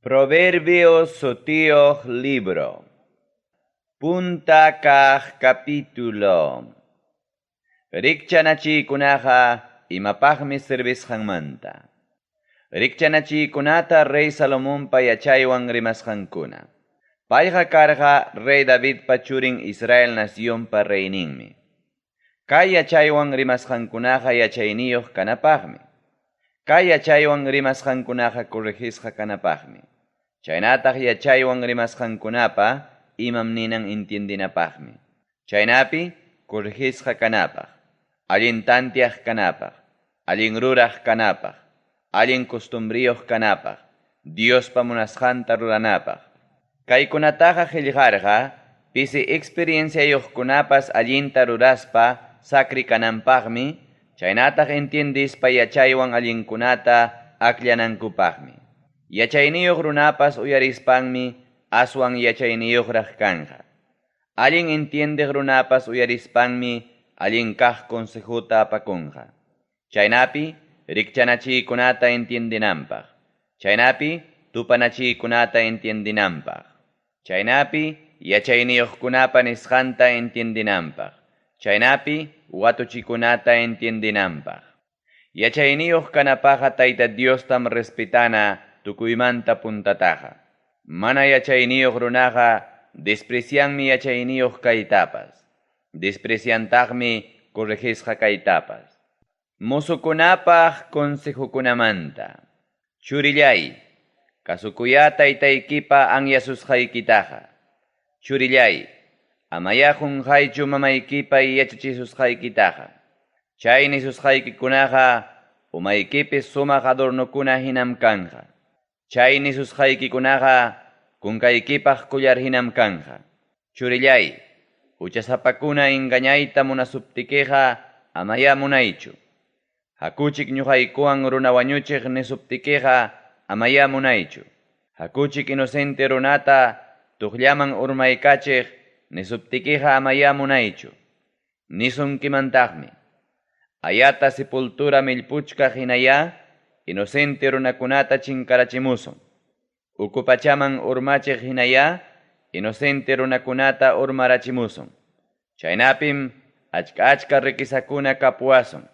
Proverbios sotioh libro. Punta kah capítulo. Rikchanachi kunaha imapahmi servishanmanta. Rikchanachi kunata rey Salomón payachaywan rimashankuna. Payha karha rey David pachurin Israel nación pa reyninmi. Kay yachaywan rimashankunaha yachayniyuh kanapahmi. Kay yachaywan rimashankunaha corregisha kanapahmi. Chaynataq yachaywan rimashankunapa imam ninan entiendinapaqmi. Chaynapi corregisqa kanapaq, allin tantiaq kanapaq, allin ruraq kanapaq, allin costumbriyuq kanapaq, Diospa munasqanta ruranapaq. Kaykunataqa qillqarqa pisi experienciayuqkunapas allinta ruraspa sacri kananpaqmi, chaynataq entiendispa yachaywan allinkunata aqllanankupaqmi. Yachayniyuq runapas uyarispanmi aswan yachayniyuqraq kanja. Allin entiendeq runapas uyarispanmi allin kaq consejuta apakunqa. Chaynapi rikchanachiykunata entiendinanpaq. Chaynapi tupanachiykunata entiendinanpaq. Chaynapi yachayniyuqkunapa nisqanta entiendinanpaq. Chaynapi watuchikunata entiendinanpaq. Yachayniyuq kanapaqa Tayta Diostam respetana tukuymanta puntataqa. Mana yachayniyuq runaqa desprecianmi yachayniyuq kaytapas. Despreciantaqmi corregisqa kaytapas. Musukunapaq consejukunamanta. Churillay, kasukuya taytaykipa anyasusqaykitaqa. Churillay, amayajunqaychu mamaykipa yachachisusqaykitaqa. Chay nisusqaykikunaqa umaykipis sumaq adornokuna hinam kanja. Chay nisusqaykikunaqa kunkaykipaq kullar hinam kanja. Churillay, uchasapakuna engañayta munasuptikiqa amaya munaychu. Hakuchik ñuqaykuwan runa wañuchiq nisuptikiqa amaya munaychu. Hakuchik inocente runata tuqllaman urmaykachiq nisuptikiqa amaya munaychu. Nisunkimantajmi. Ayata sepultura millpuchka hinaya inocente runakunata chinkarachimusun. Ukupachaman urmachiq hinaya inocente runakunata urmarachimusun. Chaynapim achka rikisakuna kapuasun.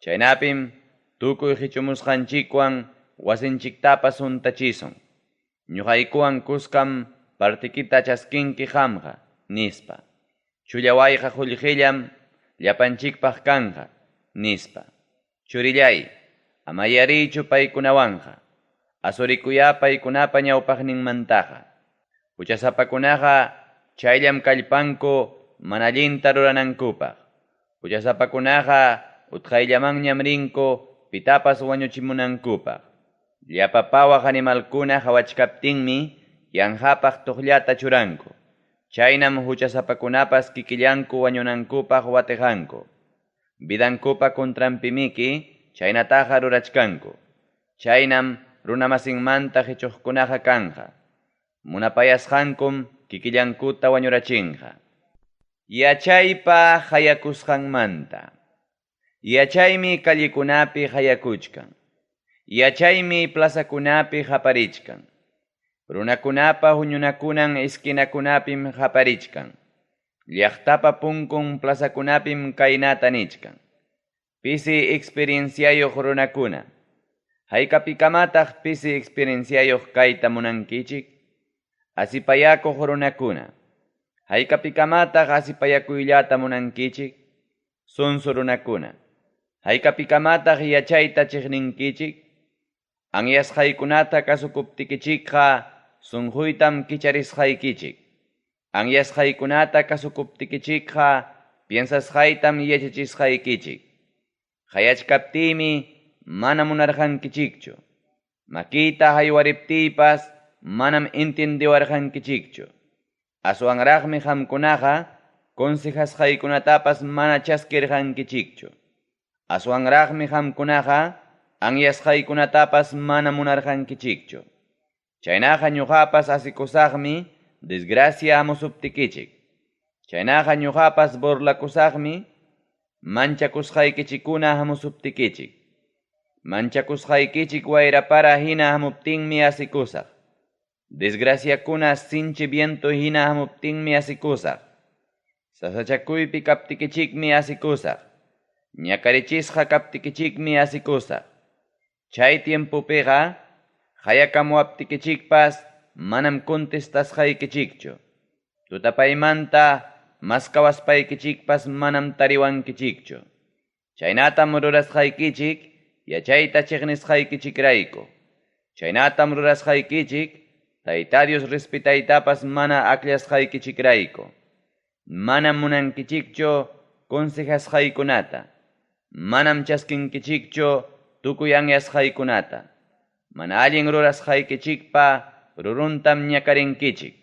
Chaynapim tukuy hichumusqanchikwan wasinchiktapas huntachison. Ñuqaykuwan kuskam partikita chaskinki hamqa nispa. Chullawayqa qullqillam llapanchikpaq kanja nispa. Churillay, amayarichu paykunawanqa. Asurikuya paykunapa ñawpaqninmantaqa. Uchasapakunaqa chayllam kallpanku mana allinta ruranankupaq. Uchasapakunaqa utqayllamanñam rinku pitapas wañuchimunankupaq. Llapapawaq animalkuna hawachkaptinmi yanhapaq tuqllata churanku. Chaynam huchasapakunapas kikillanku wañunankupaq watiqanku. Vidankupa contrampimiki chaynataqa rurachkanku. Chaynam runamasinmanta hichuqkunaqa kanja. Munapayasqankum kikillankuta wañurachinqa. Yachaypa hayakusqanmanta. Yachaymi kallikunapi hayakuchkan. Yachaymi plazakunapi haparichkan. Runakunapa huñunakunan esquinakunapim haparichkan. Llaqtapa punkun plazakunapim kaynata nichkan. Pisi experienciayuq runakuna. Hayk'apikamataq pisi experienciayuq kayta munankichik. Asipayakuq runakuna. Hayk'apikamataq asipayakuyllata munankichik. Sunsu runakuna. Hayk'apikamataq yachayta chiqninkichik. Anyasqaykunata kasukuptikichikqa sunquytam kicharisqaykichik. Anyasqaykunata kasukuptikichikqa piensasqaytam yachachisqaykichik. Hayachkaptiymi mana munarqankichikchu. Makita haywariptiypas manam entendiwarqankichikchu. Aswanraqmi qamkunaqa consejasqaykunatapas mana chaskirqankichikchu. Aswanraqmi qamkunaqa anyasqaykunatapas mana munarqankichikchu. Chaynaqa ñuqapas asikusaqmi desgracia amusuptikichik. Chaynaqa ñuqapas burlakusaqmi manchakusqaykichikuna hamusuptikichik. Manchakusqaykichik wayrapara hina hamuptinmi asikusaq. Desgraciakuna sinchi viento hina hamuptinmi asikusaq. Sasachakuypi kaptikichikmi asikusaq. Ñakarichisqa kaptikichikmi asikusaq. Chay tiempopiqa hayakamuaptikichikpas manam contestasqaykichikchu. Tutapaymanta maskawaspaykichikpas manam tariwankichikchu. Chaynatam rurasqaykichik yachayta chiqnisqaykichikrayku. Chaynatam rurasqaykichik Tayta Dios respetaytapas mana aklasqaykichikrayku. Manam munankichikchu consejasqaykunata. Manam chaskinkichikchu tukuy anyasqaykunata. Mana allin rurasqaykichikpa ruruntam ñakarinkichik.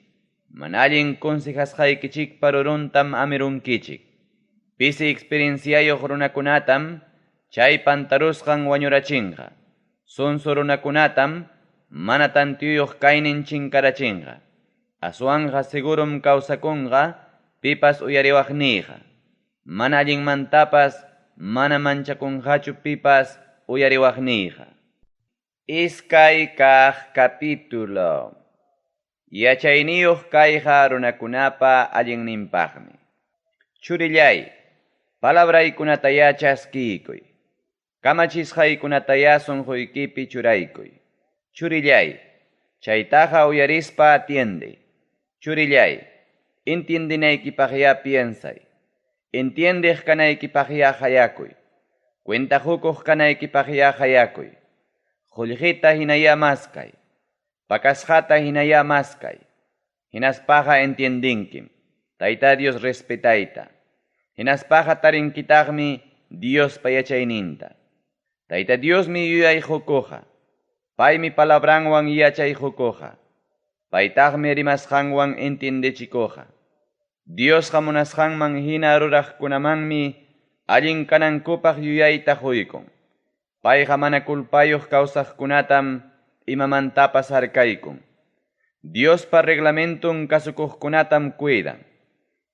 Mana allin consejasqaykichikpa ruruntam amirunkichik. Pisi experienciayuq runakunatam chay pantarusqan wañurachinqa. Sonso runakunatam mana tantiyuq kaynin chinkarachinqa. Aswanja segurum kawsakunqa pipas uyariwaqniyqa. Mana allinmantapas mana manchakunqachu pipas uyariwaqniyqa. Iskay kaq capítulo. Yachayniyuq kayqa runakunapa allinninpaqmi. Churillay, palabraykunataya chaskiykuy. Kamachisqaykunataya sunquykipi churaykuy. Churillay, chaytaqa uyarispa atiende. Churillay, entiendinaykipaqya piensay. Entiendiq kanaykipaqya hayakuy. Cuentajukuq kanaykipaqya hayakuy. Qullqita hinaya maskay. Pakasqata hinaya maskay. Hinaspaqa entiendinkim. Tayta Dios respetayta. Hinaspaqa tarinkitaqmi Dios payachayninta. Tayta Diosmi yuyayhukuqa. Paymi palabranwan yachayhukuqa. Paytaqmi rimasqanwan entiendechikuqa. Dios munasqanman hina ruraqkunamanmi allin kanankupaq yuyayta quykun. Payqa mana kulpayuq kawsaqkunatam imamantapas harkaykun. Diospa reglamentum kasukuqkunatam cuidan.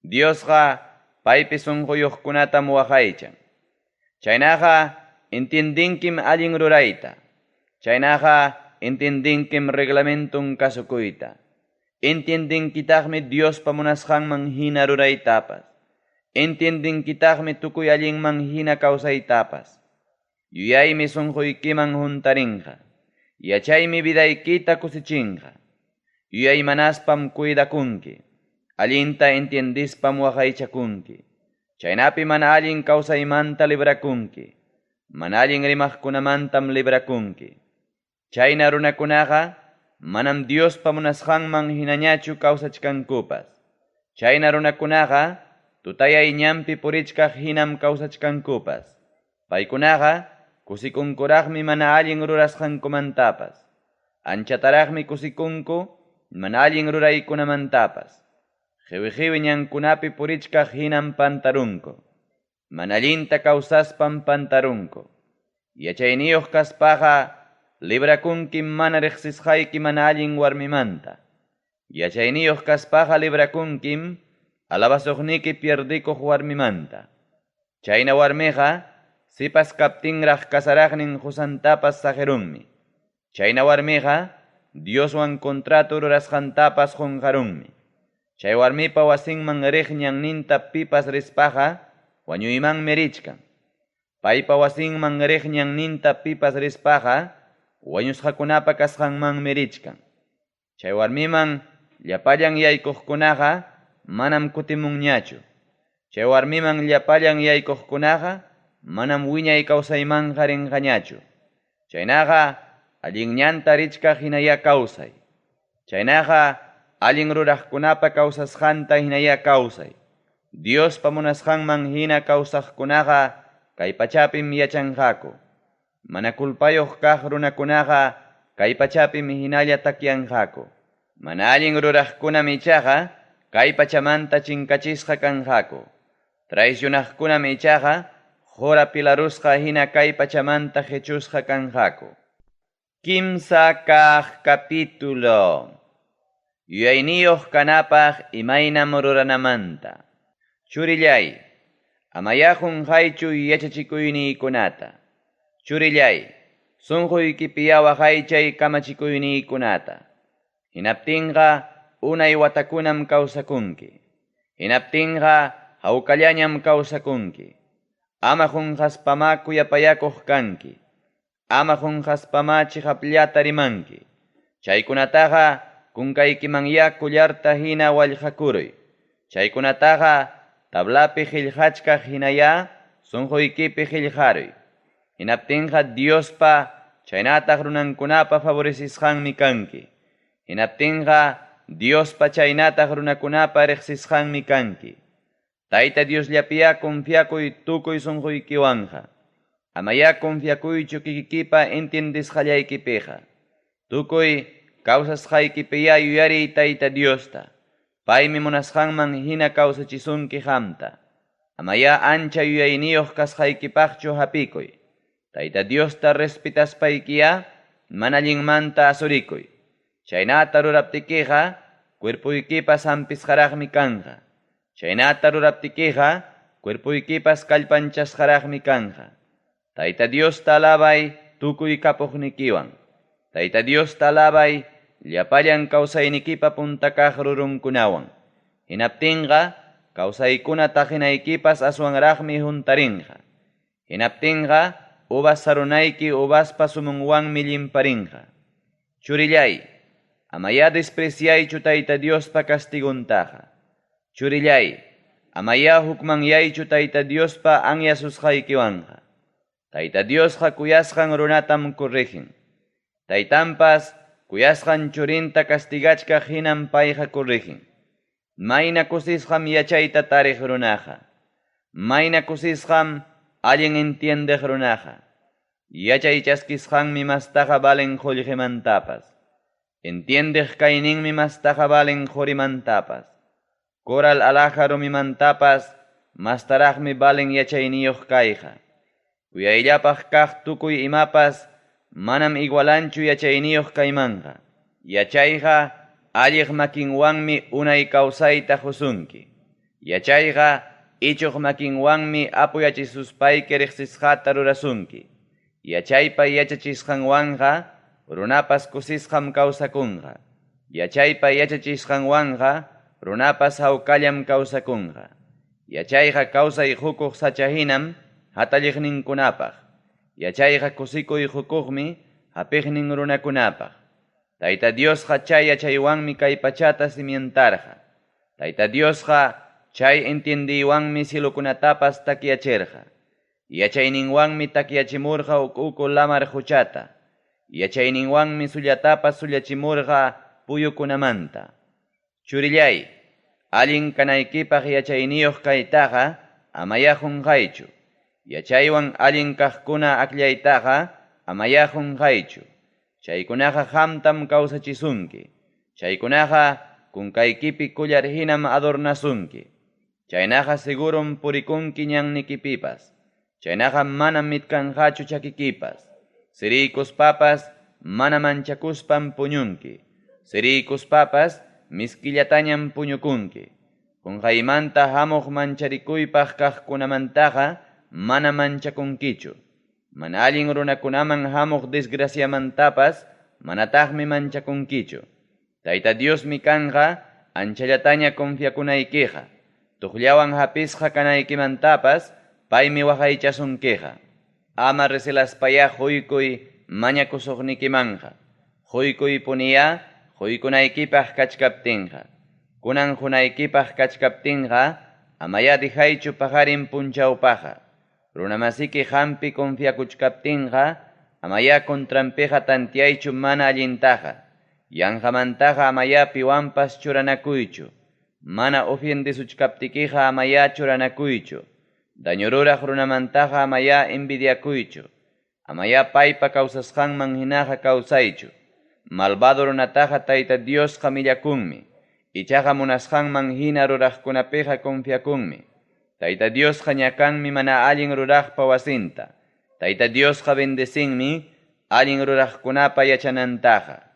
Diosqa paypi sunquyuqkunatam waqaychan. Chaynaqa entiendinkim allin rurayta. Chaynaqa entiendinkim reglamentum kasukuyta. Entiendinkitaqmi Diospa munasqanman hina ruraytapas. Entiendinkitaqmi tukuy allinman hina kawsaytapas. Yuyaymi sunquykiman juntarinqa. Yachaymi vidaykita kusichinqa. Yuyaymanaspam cuidakunki. Allinta entiendispam waqaychakunki. Chaynapi mana allin kawsaymanta librakunki. Mana allin rimaqkunamantam librakunki. Chayna runakunaqa manam Diospa munasqanman hinañachu kawsachkankupas. Chayna runakunaqa tutayay ñampi purichkaq hinam kawsachkankupas. Paykunaqa kusikunkuraqmi mana allin rurasqankumantapas. Anchataraqmi kusikunku mana allin ruraykunamantapas. Qiwi ñankunapi purichkaq hinam pantarunku. Mana allinta kawsaspam pantarunku. Yachayniyuq kaspaqa librakunkim mana riqsisqayki mana allin warmimanta. Yachayniyuq kaspaqa librakunkim alabasuqniki pierdikuq warmimanta. Chayna warmiqa sipas kaptinraq kasaraqnin husantapas sajerunmi. Chayna warmiqa Dioswan contrato rurasqantapas qunqarunmi. Chay warmipa wasinman riq ñanninta pipas rispaqa wañuymanmi richkan. Paypa wasinman riq ñanninta pipas rispaqa wañusqakunapa kasqanmanmi richkan. Chay warmiman llapallan yaykuqkunaqa manam kutimunñachu. Chay warmiman llapallan yaykuqkunaqa manam wiñay kawsaymanqa rinqañachu. Chaynaqa allin ñanta richkaq hinaya kawsay. Chaynaqa allin ruraqkunapa kawsasqanta hinaya kawsay. Diospa munasqanman hina kawsaqkunaqa kay pachapim yachanqaku. Mana kulpayuq kaq runakunaqa kay pachapim hinalla takyanqaku. Mana allin ruraqkunami ichaqa kay pachamanta chinkachisqa kanqaku. Traicionaqkunami ichaqa jora pilarusqa hina kay pachamanta hechusqa kanqaku. Kimsa kaq capítulo. Yuyayniyuq kanapaq imaynam ruranamanta. Churillay, amayaqun haychu yachachikuyniykunata. Churillay, sunquykipiyawa haychay kamachikuyniykunata. Hinaptinqa unay watakunam kawsakunki. Hinaptinqa hawkallañam kawsakunki. Ama junqaspama kuyapayakuq kanki. Ama junqaspama chihapllata rimanki. Chaykunataqa kunkaykiman kullarta hina wallqakuruy. Chaykunataqa tablapi qillqachkaq hinaya sunquykipi qillqaruy. Hinaptinqa Diospa chaynataq runankunapa favorecisqanmi kanki. Hinaptinqa Diospa chaynataq runakunapa riqsisqanmi kanki. Tayta Diosllapiya confiakuy tukuy sunquykiwanqa. Amaya confiakuychu kikikipa entiendisqallaykipiqa. Tukuy kawsasqaykipiya yuyariy Tayta Diosta. Paymi munasqanman hina kawsachisunki qamta. Amaya ancha yuyayniyuq kasqaykipaqchu hapikuy. Tayta Diosta respetaspaykiya mana allinmanta asurikuy. Chaynata ruraptikiqa cuerpuykipas hampisqaraqmi kanqa. Chaynata ruraptikiqa cuerpuykipas kallpanchasqaraqmi kanqa. Tayta Diosta alabay tukuy kapuqnikiwan. Tayta Diosta alabay llapallan kawsaynikipa puntakaq rurunkunawan. Hinaptinqa kawsaykuna taqinaykipas aswanraqmi juntarinqa. Hinaptinqa ubas sarunayki ubaspa sumunwanmi llimparinqa. Churillay, amaya despreciaychu Tayta Diospa castiguntaqa. Churillay, amaya hukmanyaychu Tayta Diospa anyasusqaykiwanqa. Tayta Diosqa kuyasqan runatam corrigen. Taytanpas kuyasqan churinta castigachkaq hinam payqa corrigen. Mayna kusisqam yachayta tariq runaqa. Mayna kusisqam allin entiendeq runaqa. Yachay chaskisqanmi mastaqa valen qullqimantapas. Entiendeq kayninmi mastaqa valen qurimantapas. Coral alajarumimantapas mastaraqmi valen yachayniyuq kayqa. Kuyayllapaq kaq tukuy imapas manam igualanchu yachayniyuq kaymanqa. Yachayqa alliq makinwanmi unay kawsayta husunki. Yachayqa ichuq makinwanmi apuyachisuspayki riqsisqata rurasunki. Yachaypa yachachisqanwanqa runapas kusisqam kawsakunqa. Yachaypa yachachisqanwanqa runapas hawkallam kawsakunqa. Yachayqa kawsay hukuq sachahinam hatalliqninkunapaq. Yachayqa kusikuy hukuqmi hapiqnin runakunapaq. Tayta Diosqa chay yachaywanmi kay pachata simientarqa. Tayta Diosqa chay entiendiwanmi silukunatapas takyachirqa. Yachayninwanmi takyachimurqa uku lamar huchata. Yachayninwanmi sullatapas sullachimurqa puyukunamanta. Churillay, allin kanaykipaq yachayniyuq kaytaqa amaya qunqaychu. Yachaywan allin kaqkuna aklaytaqa amaya qunqaychu. Chaykunaqa qamtam kawsachisunki. Chaykunaqa kunkaykipi kullar hinam adornasunki. Chaynaqa sigurum purikunki ñannikipipas. Chaynaqa manam mitkanqachu chakikipas. Siriykuspapas mana manchakuspam puñunki. Siriykuspapas miskillatañam puñukunki. Kunqaymanta hamuq mancharikuypaq kaqkunamantaqa mana manchakunkichu. Mana allin runakunaman hamuq desgraciamantapas manataqmi manchakunkichu. Tayta Diosmi kanqa anchallataña confiakunaykiqa. Tuqllawan hapisqa kanaykimantapas paymi waqaychasunkiqa. Ama resilaspaya huykuy mañakusuqnikimanqa. Huykuy puniya huykunaykipaq kachkaptinqa. Kunan hunaykipaq kachkaptinqa amaya dijaychu pajarin punchawpaqa. Runamasiki hampi confiakuchkaptinqa amaya kontrampiqa tantiaychu mana allintaqa. Yanqamantaqa amaya piwanpas churanakuychu. Mana ofendisuchkaptikiqa amaya churanakuychu. Dañururaq runamantaqa amaya envidiakuychu. Amaya paypa kawsasqanman hinaqa kawsaychu. Malvado runataqa Tayta Diosqa millakunmi. Ichaqa munasqanman hina ruraqkunapiqa confiakunmi. Tayta Diosqa ñakanmi mana allin ruraqpa wasinta. Tayta Diosqa bendecinmi allin ruraqkunapa yachanantaqa.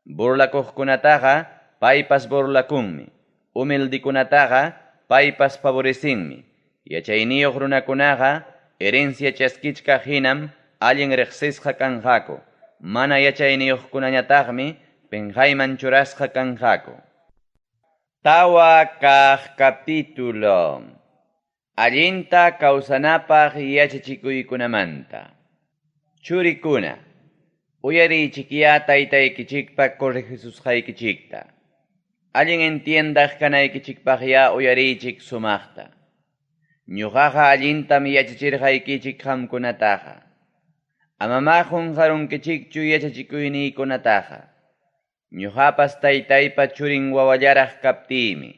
Burlakuqkunataqa paypas burlakunmi. Humildikunataqa paypas favorecinmi. Yachayniyuq runakunaqa herencia chaskichkaq hinam allin riqsisqa kanqaku. Mana yachayniyuqkunañataqmi penjayman churasqa kanqaku. Tawa kaq capítulo. Allinta kawsanapaq yachachikuykunamanta. Churikuna, uyarichikiya taytaykichikpaq correjisusqaykichikta. Allin entiendaq kanaykichikpaqya uyarichik sumaqta. Ñuqaqa allintam yachachirqaykichik qamkunataqa. Amamaqun qarunkichikchu yachachikuyniykunataqa. Ñuqapas taytaypa churin wawallaraq kaptiymi.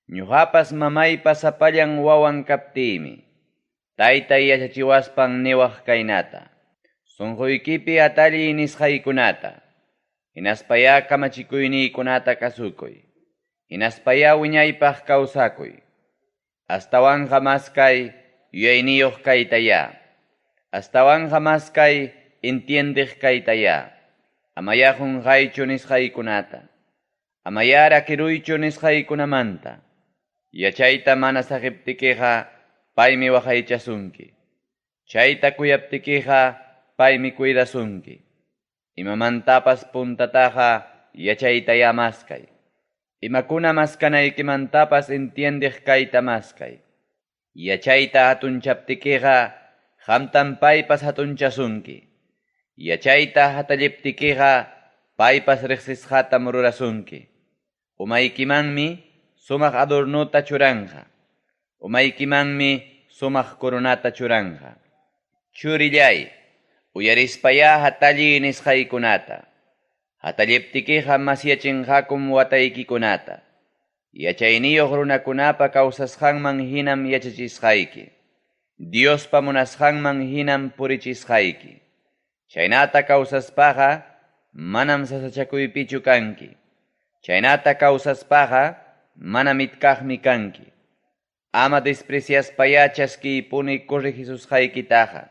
Ñuqapas mamaypa sapallan wawan kaptiymi. Taytay yachachiwaspan niwaq kaynata. Sunquykipi atalliy nisqaykunata. Hinaspaya kamachikuyniykunata kasukuy. Hinaspaya wiñaypaq kawsakuy. Astawanja maskay yuyayniyuq kaytaya. Astawanja maskay entiendiq kaytaya. Amaya qunqaychu nisqaykunata. Amaya rakiruychu nisqaykunamanta. Yachayta mana saqiptikiqa paymi waqaychasunki. Chayta kuyaptikiqa paymi cuidasunki. Imamantapas puntataqa yachaytaya maskay. Imakuna maskanaykimantapas entiendiq kayta maskay. Yachayta hatunchaptikiqa qamtam paypas hatunchasunki. Yachayta hatalliptikiqa paypas riqsisqatam rurasunki. Umaykimanmi sumaq adornuta churanja. Umaykimanmi sumaq coronata churanja. Churillay, uyarispaya hatalliy nisqaykunata. Hatalliptikiqa masyachinqakum wataykikunata. Yachayniyuq runakunapa kawsasqanman hinam yachachisqayki. Diospa munasqanman hinam purichisqayki. Chaynata kawsaspaqa manam sasachakuypichu kanki. Chaynata kawsaspaqa manam itkaqmi kanki. Ama despreciaspaya chaskiypuni correjisusqaykitaqa.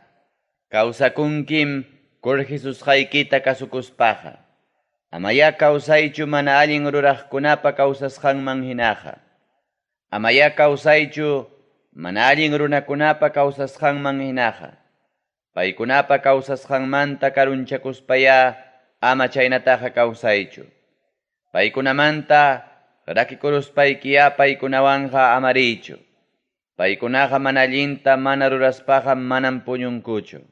Kawsakunkim correjisusqaykita kasukuspaqa. Amaya kawsaychu mana allin ruraqkunapa kawsasqanman hinaqa. Amaya kawsaychu mana allin runakunapa kawsasqanman hinaqa. Paykunapa kawsasqanmanta karunchakuspaya ama chaynataqa kawsaychu. Paykunamanta rakikuruspaykiya paykunawanja amariychu. Paykunaqa mana allinta mana ruraspaqa manam puñunkuchu.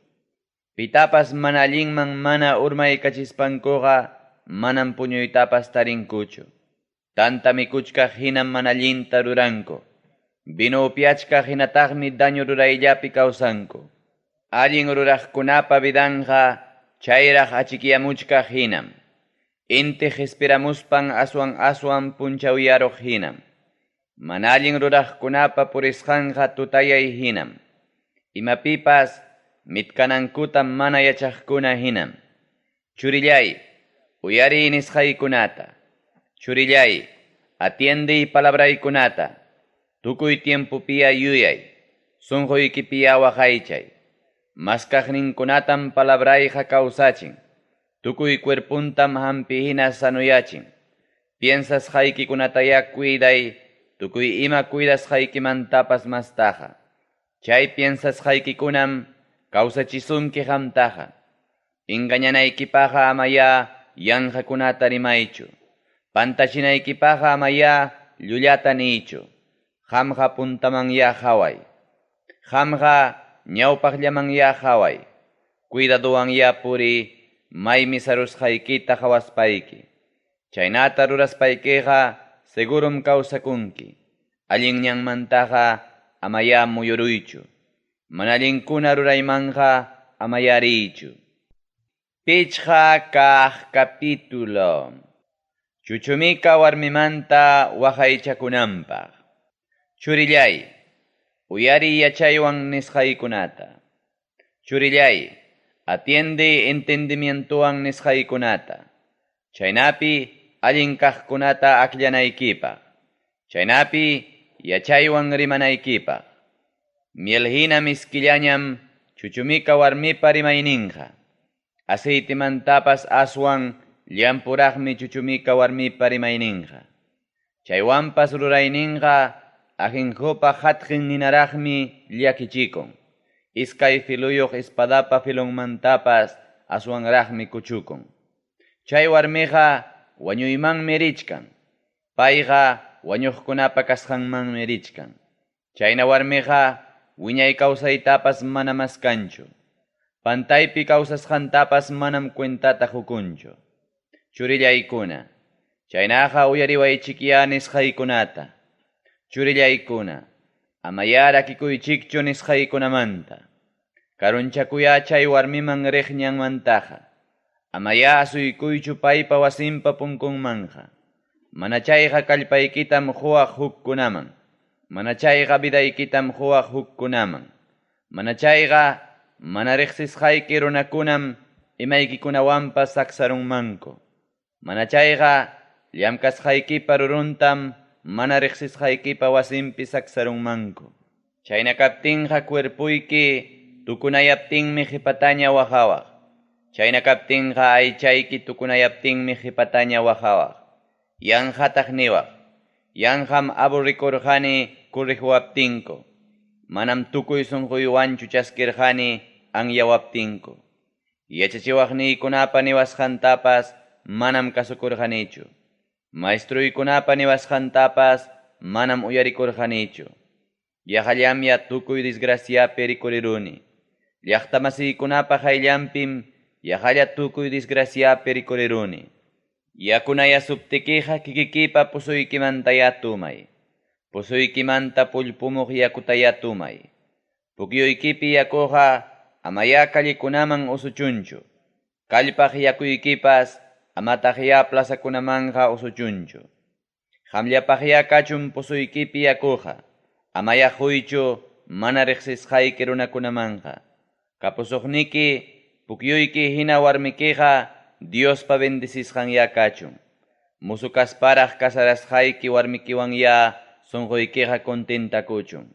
Pitapas mana allinman mana urmaykachispankuqa manam puñuytapas tarinkuchu. Tanta mikuchkaq hinam mana allinta ruranku. Vino upiachkaq hinataqmi daño rurayllapi kawsanku. Allin ruraqkunapa vidanja chayraq achikiyamuchkaq hinam. Inti esperamuspan aswan punchawyaruq hinam. Mana allin ruraqkunapa purisqanja tutayay hinam. Imapipas mitkanankutam mana yachaqkuna hinam. Churillay, uyariy nisqaykunata. Churillay, atiendiy palabraykunata. Tukuy tiempupiya yuyay. Sunquykipiya waqaychay. Maskaqninkunatam palabrayqa kawsachin. Tukuy cuerpuntam hampihina sanuyachin. Piensasqaykikunataya cuiday. Tukuy ima cuidasqaykimantapas mastaqa. Chay piensasqaykikunam kawsachisunki qamtaqa. Engañanaykipaqa amaya yanqakunata rimaychu. Pantachinaykipaqa amaya llullata niychu. Qamqa puntamanya haway. Qamqa ñawpaqllamanya haway. Cuidaduwanya puri maymi sarusqaykita hawaspayki. Chaynata ruraspaykiqa segurum kawsakunki. Allinñanmantaqa amaya muyuruychu. Manallinkuna ruraymanja amayariychu. Pichqa kaq capítulo. Chuchumika warmimanta waqaychakunanpaq. Churillay, uyari yachaywan nisqaykunata. Churillay, atiende entendimientowan nisqaykunata. Chaynapi allin kaqkunata aklanaykipaq. Chaynapi yachaywan rimanaykipaq. Mielhina miskillañam chuchumika warmipa rimayninqa. Aceitimantapas aswan llampuraqmi chuchumika warmipa rimayninqa. Chaywanpas rurayninqa ahinjupa hatqin ninaraqmi llakichikun. Iskay filuyuq espadapa filonmantapas aswanraqmi kuchukun. Chay warmiqa wañuymanmi richkan. Payqa wañuqkunapa kasqanmanmi richkan. Chayna warmiqa wiñay kawsaytapas mana maskanchu. Pantaypi kawsasqantapas manam cuentata hukunchu. Churillaykuna, chaynaqa uyariwaychikya nisqaykunata. Churillaykuna, amaya rakikuychikchu nisqaykunamanta. Karunchakuya chay warmiman riqñanmantaqa. Amaya asuykuychu paypa wasinpa punkunmanja. Mana chayqa kallpaykitam huwaq hukkunaman. Mana chayqa vidaykitam huwaq hukkunaman. Mana chayqa mana riqsisqayki runakunam imaykikunawanpas saksarunmanku. Mana chayqa llamkasqaykipa ruruntam mana riqsisqaykipa wasinpi saksarunmanku. Chayna kaptinqa cuerpuyki tukunayaptinmi qhipataña waqawaq. Chayna kaptinqa aychayki tukunayaptinmi qhipataña waqawaq. Yanqataq niwaq. Yanqam aburrikurqani kurihuwaptinku. Manam tukuy sunquywanchu chaskirqani anyawaptinku. Yachachiwaqniykunapa niwasqantapas manam kasukurqanichu. Maestruykunapa niwasqantapas manam uyarikurqanichu. Yaqallamya tukuy disgraciapi rikuriruni. Llaqtamasiykunapa hayllanpim yaqalla tukuy disgraciapi rikuriruni. Yakunaya suptikiqa kikikipa pusuykimantaya tumay. Pusuykimanta pullpumuq yakutaya tumay. Pukyuykipi yakuqa amaya kallikunaman usuchunchu. Kallpaq yakuykipas amataqya plazakunamanja usuchunchu. Qamllapaqya kachun pusuykipi yakuqa. Amaya huychu mana riqsisqayki runakunamanja. Kapusuqniki pukyuyki hina warmikiqa Diospa bendisisqanya kachun. Musukasparaq kasarasqayki warmikiwanya sunquykiqa contenta kuchun.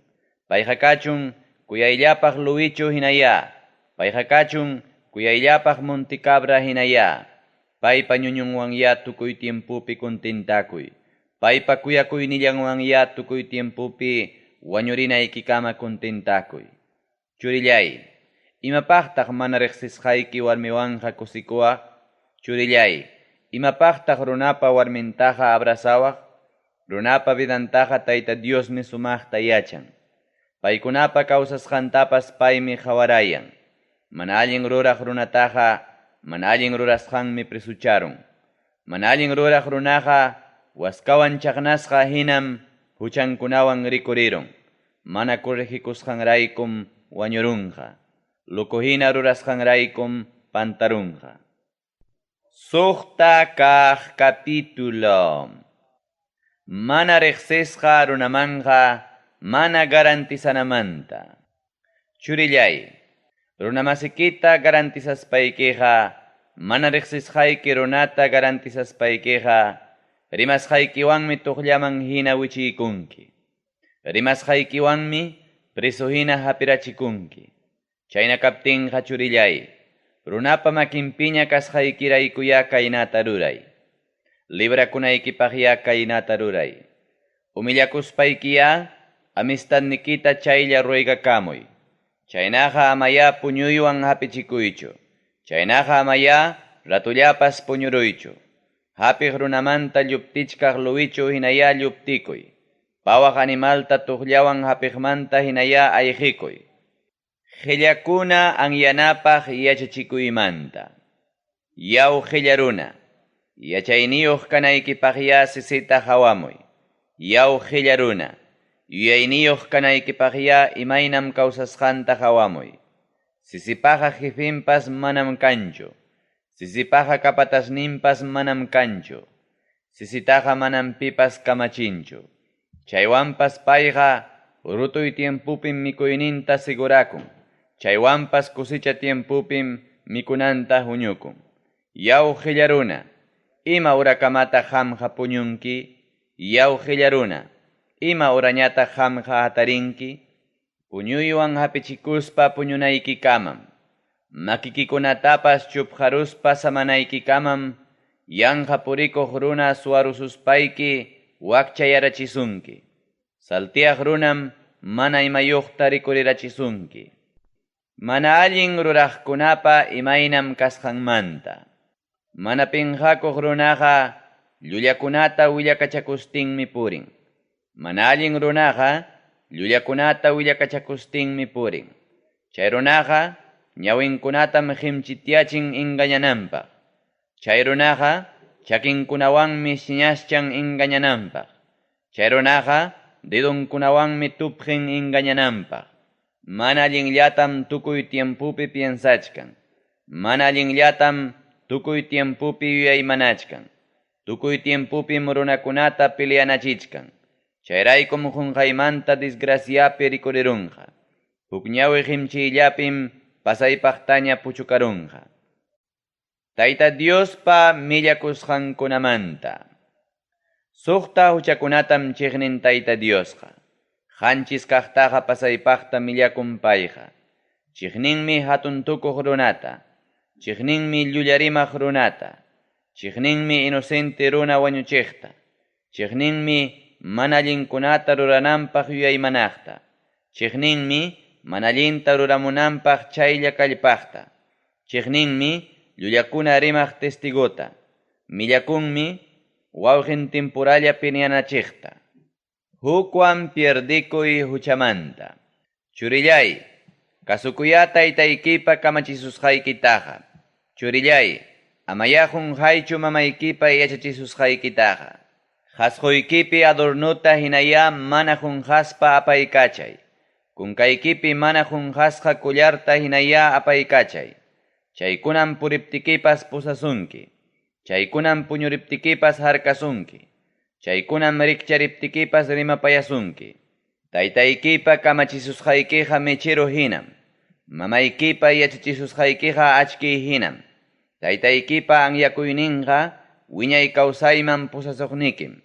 Payqa kachun kuyayllapaq luwichu hinaya. Payqa kachun kuyayllapaq monticabra hinaya. Paypa ñuñunwanya tukuy tiempupi contentakuy. Paypa kuyakuynillanwanya tukuy tiempupi wañurinaykikama contentakuy. Churillay, imapaqtaq mana riqsisqayki warmiwanja kusikuwaq? Churillay, imapaqtaq runapa warmintaqa abrazawaq? Runapa vidantaqa Tayta Diosmi sumaqta yachan. Paykunapa kawsasqantapas paymi qhawarayan. Mana allin ruraq runataqa mana allin rurasqanmi prisucharun. Mana allin ruraq runaqa waskawan chaqnasqa hinam huchankunawan rikurirun. Mana kurrijikusqanraykum wañurunqa. Lukuhina rurasqanraykum pantarunqa. Suqta kaq capítulo. Mana riqsisqa runamanja mana garantizanamanta. Churillay, runamasikita garantizaspaykiqa mana riqsisqayki runata garantizaspaykiqa rimasqaykiwanmi tuqllaman hina wichiykunki. Rimasqaykiwanmi preso hina hapirachikunki. Chayna kaptinqa churillay, runapa makinpiña kasqaykiraykuya kaynata ruray. Librakunaykipaqya kaynata ruray. Umillakuspaykiya amistadnikita chaylla ruegakamuy. Chaynaqa amaya puñuywan hapichikuychu. Chaynaqa amaya ratullapas puñuruychu. Hapiq runamanta lluptichkaq luwichu hinaya lluptikuy. Pawaq animalta tuqllawan hapiqmanta hinaya ayqikuy. Qillakuna anyanapaq yachachikuymanta. Yaw qillaruna, yachayniyuq kanaykipaqya sisita hawamuy. Yaw qillaruna, yuyayniyuq kanaykipaqya imaynam kawsasqanta hawamuy. Sisipaqa jefimpas manam kanchu. Sisipaqa kapatasninpas manam kanchu. Sisitaqa manam pipas kamachinchu. Chaywanpas payqa rutuy tiempupim mikuyninta sigurakun. Chaywanpas kusicha tiempupim mikunanta huñukun. Yaw qillaruna, ima urakamata hamqa puñunki. Yaw qillaruna, ima urañata hamqa hatarinki. Puñuywan hapichikuspa puñunaykikamam. Makikikunatapas chupharuspa samanaykikamam. Yanqa purikuq runa suwarususpayki wakchayarachisunki. Saltiyaq runam mana imayuqta rikurirachissunki. Mana allin ruraqkunapa imaynam kasqanmanta. Mana pinqakuq runaqa llullakunata willakachakustinmi purin. Mana allin runaqa llullakunata willakachakustinmi purin. Chay runaqa ñawinkunatam qimchitiachin engañananpaq. Chay runaqa chakinkunawanmi siñaschan engañananpaq. Chay runaqa dedunkunawanmi tupqin engañananpaq. Mana allinllatam tukuy tiempupi piensachkan. Mana allinllatam tukuy tiempupi yuyaymanachkan. Tukuy tiempupi runakunata peleanachichkan. Chayraykum qunqaymanta disgraciapi rikurirunqa. Huk ñawi qimchiyllapim pasaypaqtaña puchukarunqa. Tayta Diospa millakusqankunamanta. Suqta huchakunatam chiqnin Tayta Diosqa. Qanchis kaqtaqa pasaypaqta millakun payqa. Chiqninmi hatun tukuq runata. Chiqninmi llullarimaq runata. Chiqninmi inocente runa wañuchiqta. Chiqninmi mana allinkunata rurananpaq yuyaymanaqta. Chiqninmi mana allinta ruramunanpaq chaylla kallpaqta. Chiqninmi llullakuna rimaq testigota. Millakunmi wawqin temporalla piñanachiqta. Hukwan pierdikuy huchamanta. Churillay, kasukuya taytaykipa kamachisusqaykitaqa. Churillay, amayahun haychu mamaykipa yachachisusqaykitaqa. Hasquykipi adornuta hinaya mana junqaspa apaykachay. Kunkaykipi mana junqasqa kullarta hinaya apaykachay. Chaykunan puriptikipas pusasunki. Chaykunan puñuriptikipas harkasunki. Chaykunan rikchariptikipas rimapayasunki. Taytaykipa kamachisusqaykiqa michiru hinam. Mamaykipa yachachisusqaykiqa achkiy hinam. Taytaykipa anyakuyninqa wiñay kawsayman pusasuqnikim.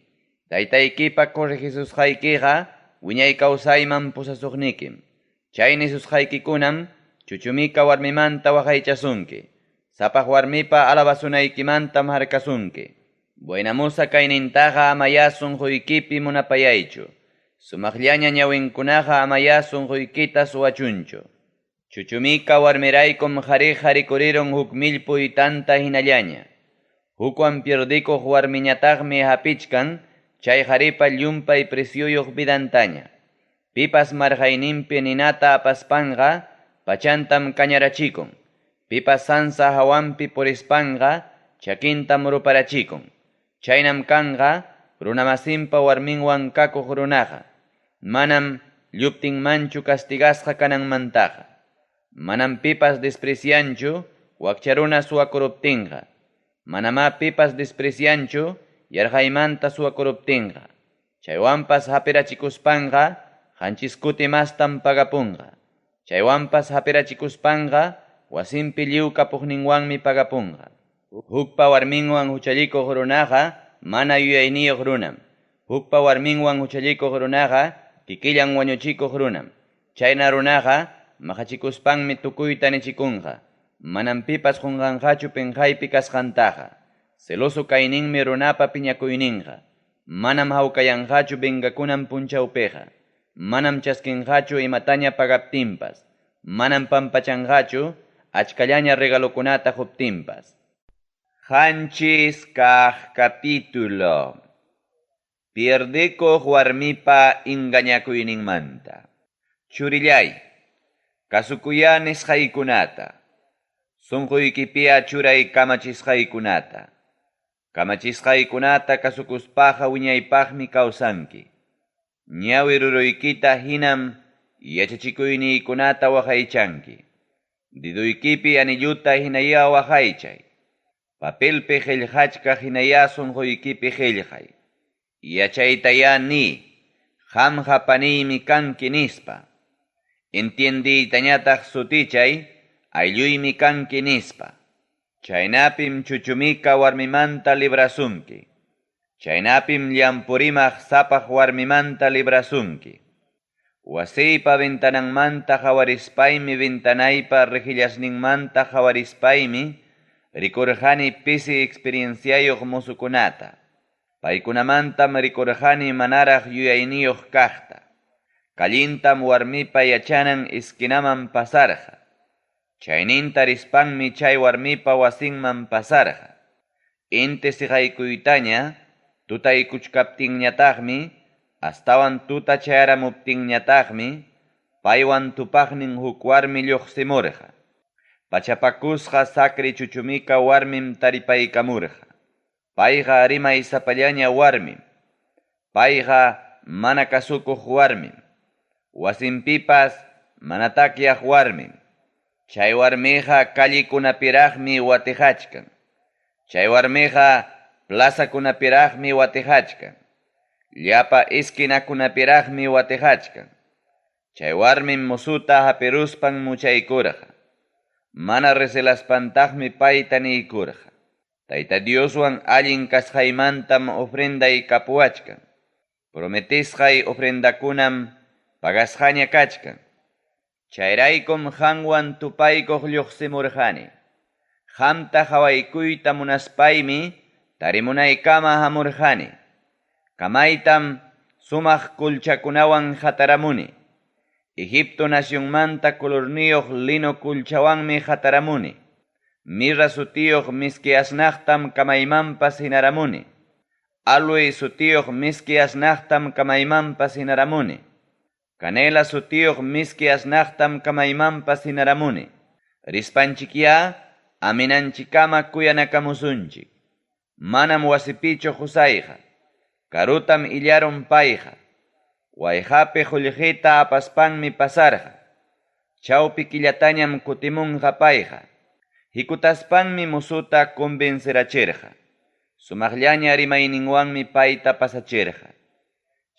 Taytaykipa corregisusqaykiqa wiñay kawsayman pusasuqnikim. Chay nisusqaykikunam chuchumika warmimanta waqaychasunki. Sapaq warmipa alabasunaykimantam harkasunki. Buenamusa kaynintaqa amaya sunquykipi munapayaychu. Sumaqllaña ñawinkunaqa amaya sunquykita suwachunchu. Chuchumika warmiraykum qhariqharikurirun huk millpuy tanta hinallaña. Hukwan pierdikuq warmiñataqmi hapichkan chay qharipa llumpay preciuyuq vidantaña. Pipas marqayninpi ninata apaspanqa pachantam kañarachikun. Pipas sansa hawanpi purispanqa chakintam ruparachikun. Chaynam kanqa runamasinpa warminwan kakuq runaqa. Manam lluptinmanchu castigasqa kananmantaqa. Manam pipas desprecianchu wakcharuna suwakuruptinqa. Manama pipas desprecianchu yarqaymanta suwakuruptinqa. Chaywanpas hapirachikuspanqa qanchis mastam pagapunqa. Chaywanpas hapirachikuspanqa wasinpi lliw kapuqninwanmi pagapunqa. Hukpa warminwan huchallikuq runaqa mana yuyayniyuq runam. Hukpa warminwan huchallikuq runaqa kikillan wañuchikuq runam. Chayna runaqa maqachikuspanmi tukuyta nichikunqa. Manam pipas qunqanqachu pinqaypi kasqantaqa. Celoso kayninmi runapa piñakuyninqa. Manam hawkayanqachu bengakunan punchawpiqa. Manam chaskinqachu imataña pagaptinpas. Manam pampachanqachu achkallaña regalokunata huptinpas. Qanchis kaq capítulo. Pierdikuq warmipa engañakuyninmanta. Churillay, kasukuya nisqaykunata. Sunquykipiya churay kamachisqaykunata. Kamachisqaykunata kasukuspaqa wiñaypaqmi kawsanki. Ñawi ruruykita hinam yachachikuyniykunata waqaychanki. Diduykipi anilluta hinaya waqaychay. Papelpi qillqachka hinaya sunquykipi qillqay. Yachaytaya ni, qamqa paniymi kanki nispa. Entiendiytañataq sutichay, aylluymi kanki nispa. Chaynapim chuchumika warmimanta librasunki. Chaynapim llampurimaq sapaq warmimanta librasunki. Wasiypa ventananmanta qhawarispaymi ventanaypa rejillasninmanta qhawarispaymi rikurqani pisi experienciayuq musukunata. Paykunamantam rikurqani manaraq yuyayniyuq kaqta. Kallintam warmipa yachanan iskinaman pasarqa. Chayninta rispanmi chay warmipa wasinman pasarqa. Inte siqaykuytaña tutaykuchkaptinñataqmi, astawan tuta chayaramuptinñataqmi, paywan tupaqnin huk warmi lluqsimurqa. Pachapakusqa saqri chuchumika warmim taripaykamurqa. Payqa rimay sapallaña warmim. Payqa mana kasukuq warmim. Wasinpipas mana takyaq warmim. Chay warmiqa kallikunapiraqmi watijachkan. Chay warmiqa plazakunapiraqmi watijachkan. Llapa esquinakunapiraqmi watijachkan. Chay warmim musuta hapiruspan muchaykurqa. Mana recelaspantajmi payta niykurqa. Tayta Dioswan allin kasqaymantam ofrenday kapuachkan. Prometisqay ofrendakunam pagasqaña kachkan. Chayraykum qamwan tupaykuq lluqsimurqani. Qamta hawaykuyta munaspaymi tarimunaykama hamurqani. Kamaytam sumaq kulchakunawan hataramuni. Egipto nacionmanta colorniyuq lino kulchawanmi hataramuni. Mirra sutiyuq miski asnaqtam kamaymanpas hinaramuni. Alwi sutiyuq miski asnaqtam kamaymanpas hinaramuni. Canela sutiyuq miski asnaqtam kamaymanpas hinaramuni. Rispanchikya aminanchikama kuyanakamusunchik. Manam wasipichu husayqa. Karutam illaron payqa. Wayhapi qullqita apaspanmi pasarqa. Chawpi killatañam kutimunqa payqa. Hikutaspanmi musuta convencerachirqa. Sumaqllaña rimayninwanmi payta pasachirqa.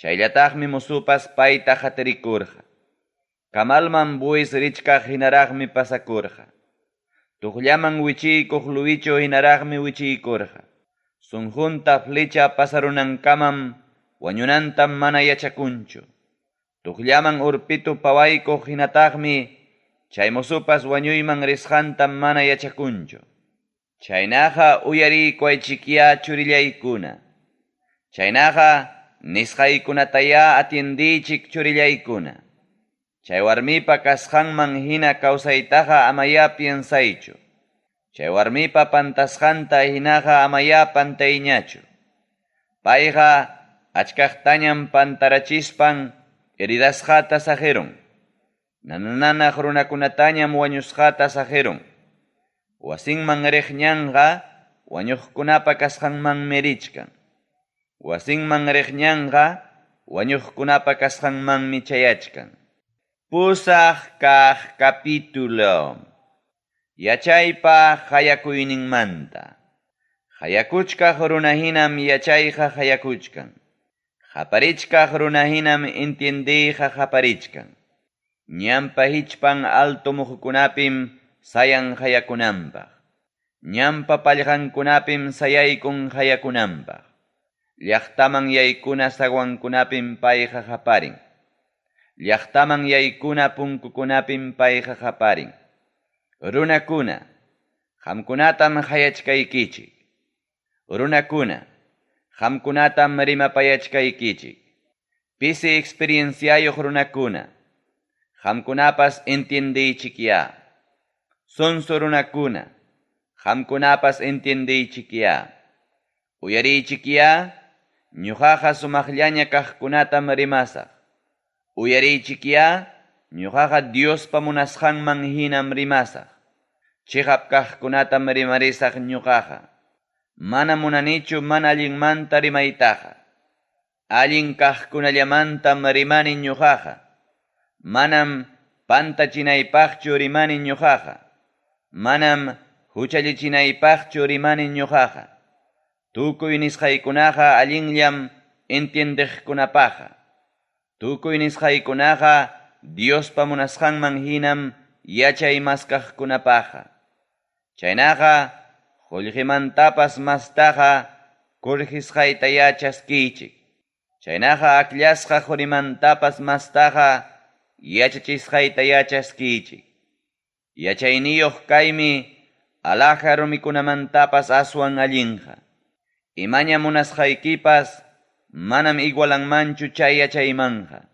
Chayllataqmi musupas payta hatarikurqa. Kamalman buis richkaq hinaraqmi pasakurqa. Tuqllaman wichiykuq luwichu hinaraqmi wichiykurqa. Sunjunta flecha pasarunankamam wañunantam mana yachakunchu. Tuqllaman urpitu pawaykuq hinataqmi chay musupas wañuyman risqantam mana yachakunchu. Chaynaqa uyariykuaychikya churillaykuna. Chaynaqa nisqaykunataya atiendiychik churillaykuna. Chay warmipa kasqanman hina kawsaytaqa amaya piensaychu. Chay warmipa pantasqanta hinaqa amaya pantayñachu. Payqa achkaqtañam pantarachispan heridasqata saqiron. Nananaq runakunatañam wañusqata saqiron. Wasinman riqñanqa wañuqkunapa kasqanmanmi richkan. Wasinman riqñanqa wañuqkunapa kasqanmanmi chayachkan. Pusaq kaq capítulo. Yachaypa hayakuyninmanta. Hayakuchkaq runahinam yachayqa hayakuchkan. Haparichkaq runahinam entiendiyqa haparichkan. Ñampa hichpan alto muhukunapim sayan hayakunanpaq. Ñampa pallqankunapim sayaykun hayakunanpaq. Llaqtaman yaykuna sawankunapim payqa haparin. Llaqtaman yaykuna punkukunapim payqa haparin. Runakuna, qamkunatam hayachkaykichik. Runakuna, qamkunatam rimapayachkaykichik. Pisi experienciayuq runakuna, qamkunapas entiendiychikya. Sonso runakuna, qamkunapas entiendiychikya. Uyariychikya, ñuqaqa sumaqllaña kaqkunatam rimasaq. Uyariychikya, ñuqaqa Diospa munasqanman hinam rimasaq. Chiqap kaqkunatam rimarisaq ñuqaqa. Mana munanichu mana allinmanta rimaytaqa. Allin kaqkunallamantam rimani ñuqaqa. Manam pantachinaypaqchu rimani ñuqaqa. Manam huchallichinaypaqchu rimani ñuqaqa. Tukuy nisqaykunaqa allinllam entiendiqkunapaqa. Tukuy nisqaykunaqa Diospa munasqanman hinam yachay maskaqkunapaqa. Chaynaqa qullqimantapas mastaqa kurqisqayta yachaskichik. Chaynaqa aklasqa qurimantapas mastaqa yachachisqayta yachaskichik. Yachayniyuq kaymi alaqa rumikunamantapas aswan allinqa. Imaña munasqaykipas manam igualanmanchu chay yachaymanqa.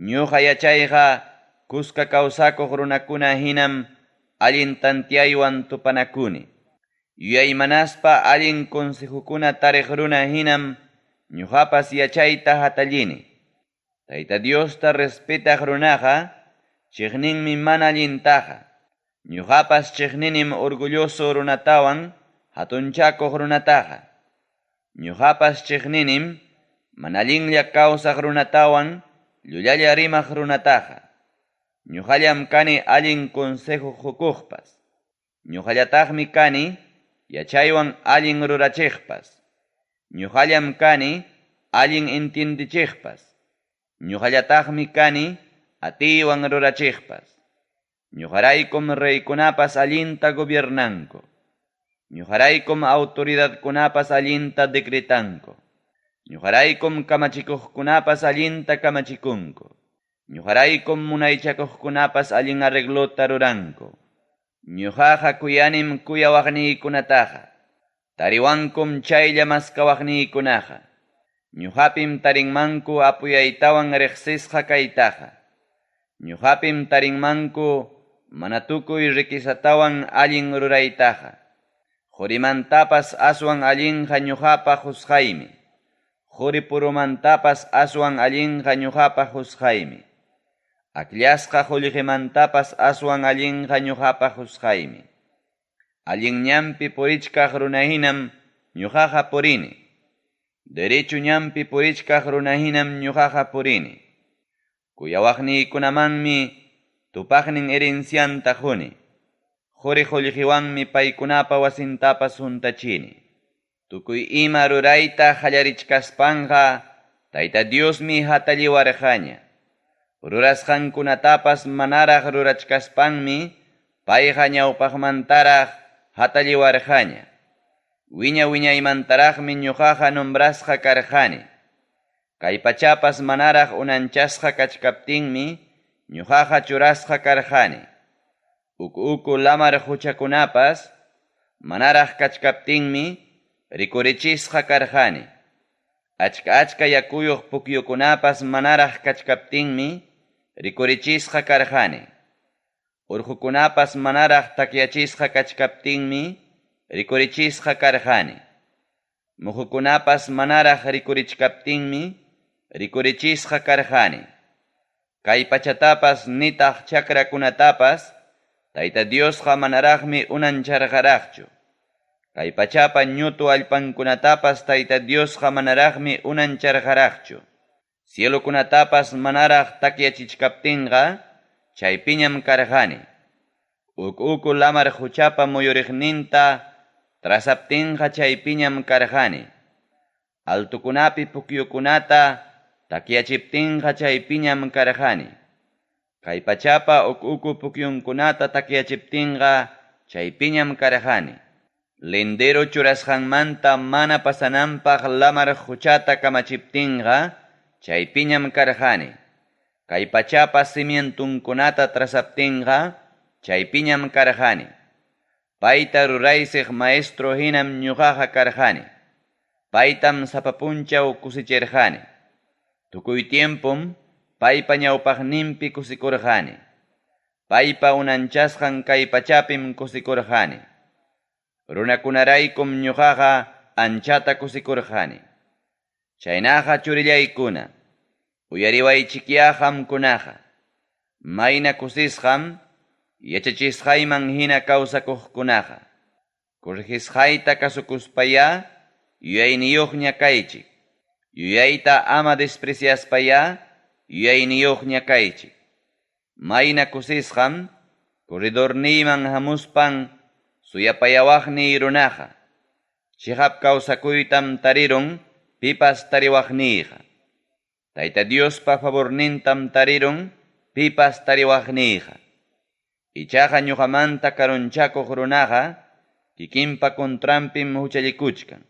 Ñuqa yachayqa kuska kawsakuq runakuna hinam allin tantiaywan tupanakuni. Yuyaymanaspa allin consejukuna tariq runa hinam ñuqapas yachayta hatallini. Tayta Diosta respetaq runaqa chiqninmi mana allintaqa. Ñuqapas chiqninim orgulloso runatawan hatunchakuq runataqa. Ñuqapas chiqninim mana allinlla kawsaq runatawan llullalla rimaq runataqa. Ñuqallam kani allin consejo hukuqpas. Ñuqallataqmi kani yachaywan allin rurachiqpas. Ñuqallam kani allin entiendichiqpas. Ñuqallataqmi kani atiwan rurachiqpas. Ñuqaraykum reykunapas allinta gobiernanku. Ñuqaraykum autoridadkunapas allinta decretanku. Ñuqaraykum kamachikuqkunapas allinta kamachikunku. Ñuqaraykum munaychakuqkunapas allin arreglota ruranku. Ñuqaqa kuyanim kuyawaqniykunataqa. Tariwankum chaylla maskawaqniykunaqa. Ñuqapim tarinmanku apuyaytawan riqsisqa kaytaqa. Ñuqapim tarinmanku mana tukuy rikisatawan allin ruraytaqa. Qurimantapas aswan allinqa ñuqapa husqaymi. Quri purumantapas aswan allinqa ñuqapa husqaymi. Aklasqa qullqimantapas aswan allinqa ñuqapa husqaymi. Allin ñampi purichkaq runahinam ñuqaqa purini. Derecho ñampi purichkaq runahinam ñuqaqa purini. Kuyawaqniykunamanmi tupaqnin herencianta huni. Quri qullqiwanmi paykunapa wasintapas juntachini. Tukuy ima rurayta qallarichkaspanqa Tayta Diosmi hatalliwarqaña. Rurasqankunatapas manaraq rurachkaspanmi payqa ñawpaqmantaraq hatalliwarqaña. Wiñaymantaraqmi ñuqaqa nombrasqa karqani. Kay pachapas manaraq unanchasqa kachkaptinmi ñuqaqa churasqa karqani. Uku lamar huchakunapas manaraq kachkaptinmi rikurichisqa karqani. Achka yakuyuq pukyukunapas manaraq kachkaptinmi rikurichisqa karqani. Urqukunapas manaraq takyachisqa kachkaptinmi rikurichisqa karqani. Muhukunapas manaraq rikurichkaptinmi rikurichisqa karqani. Kay pachatapas nitaq chakrakunatapas Tayta Diosqa manaraqmi unancharqaraqchu. Kay pachapa ñutu allpankunatapas Tayta Diosqa manaraqmi unancharqaraqchu. Cielokunatapas manaraq takyachichkaptinqa chaypiñam karqani. Uku lamar huchapa muyuriqninta trasaptinqa chaypiñam karqani. Altukunapi pukyukunata takyachiptinqa chaypiñam karqani. Kay pachapa uku pukyunkunata takyachiptinqa chaypiñam karqani. Lindero churasqanmanta mana pasananpaq lamar huchata kamachiptinqa chaypiñam karqani. Kay pachapa cimientunkunata trasaptinqa chaypiñam karqani. Payta ruraysiq maestro hinam ñuqaqa karqani. Paytam sapapunchaw kusichirqani. Tukuy tiempum paypa ñawpaqninpi kusikurqani. Paypa unanchasqan kay pachapim kusikurqani. Runakunaraykum ñuqaqa anchata kusikurqani. Chaynaqa churillaykuna, uyariwaychikya qamkunaqa. Mayna kusisqam yachachisqayman hina kawsakuqkunaqa. Kurjisqayta kasukuspaya yuyayniyuqña kaychik. Yuyayta ama despreciaspaya yuyayniyuqña kaychik. Mayna kusisqam corridorniyman hamuspan suyapayawaqni runaqa. Chihap kawsakuytam tarirun pipas tariwaqniyqa. Tayta Diospa favornintam tarirun pipas tariwaqniyqa. Ichaqa ñuqamanta karunchakuq runaqa kikinpa contrampim huchallikuchkan.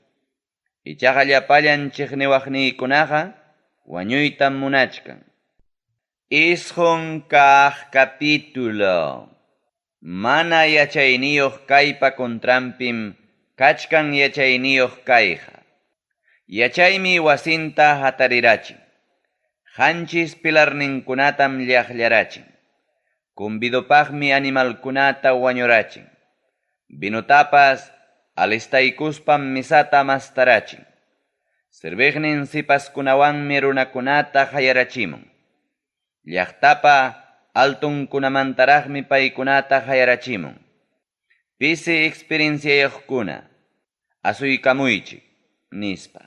Ichaqa llapallan chiqniwaqniykunaqa wañuytam munachkan. Ishqun kaq capítulo. Mana yachayniyuq kaypa contrampim kachkan yachayniyuq kayqa. Yachaymi wasinta hatarirachin. Qanchis pilarninkunatam llaqllarachin. Convidopaqmi animalkunata wañurachin. Vinutapas alistaykuspam misata mastarachin. Sirviqnin sipaskunawanmi runakunata hayarachimun. Llaqtapa altunkunamantaraqmi paykunata hayarachimun. Pisi experienciayuqkuna asuykamuychik nispa.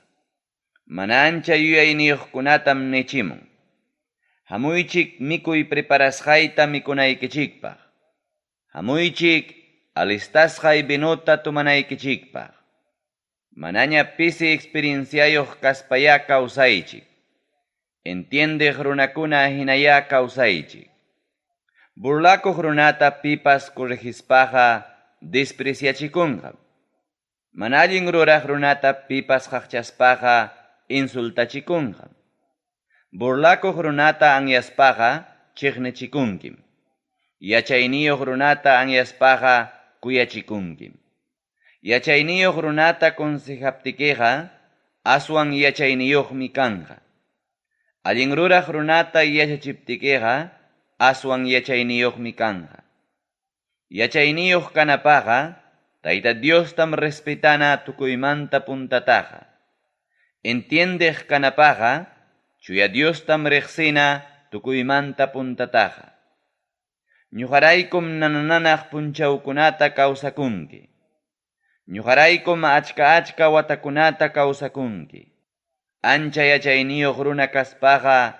Mana ancha yuyayniyuqkunatam nichimun. Hamuychik mikuy preparasqayta mikunaykichikpaq. Hamuychik alistasqay binuta tumanaykichikpaq. Manaña pisi experienciayuq kaspaya kawsaychik. Entiendeq runakuna hinaya kawsaychik. Burlakuq runata pipas corregispaqa despreciachikunqam. Manallin ruraq runata pipas qaqchaspaqa insultachikunqam. Burlakuq runata anyaspaqa chiqnichikunkim. Yachayniyuq runata anyaspaqa kuyachikunkim. Yachayniyuq runata konsejaptikiqa aswan yachayniyuqmi kanqa. Allin ruraq runata yachachiptikiqa aswan yachayniyuqmi kanqa. Yachayniyuq kanapaqa Tayta Diostam respetana tukuymanta puntataqa. Entiendeq kanapaqa chuya Diostam riqsina tukuymanta puntataqa. Ñuqaraykum nananaq punchawkunata kawsakunki. Ñuqaraykum achka watakunata kawsakunki. Ancha yachayniyuq runa kaspaqa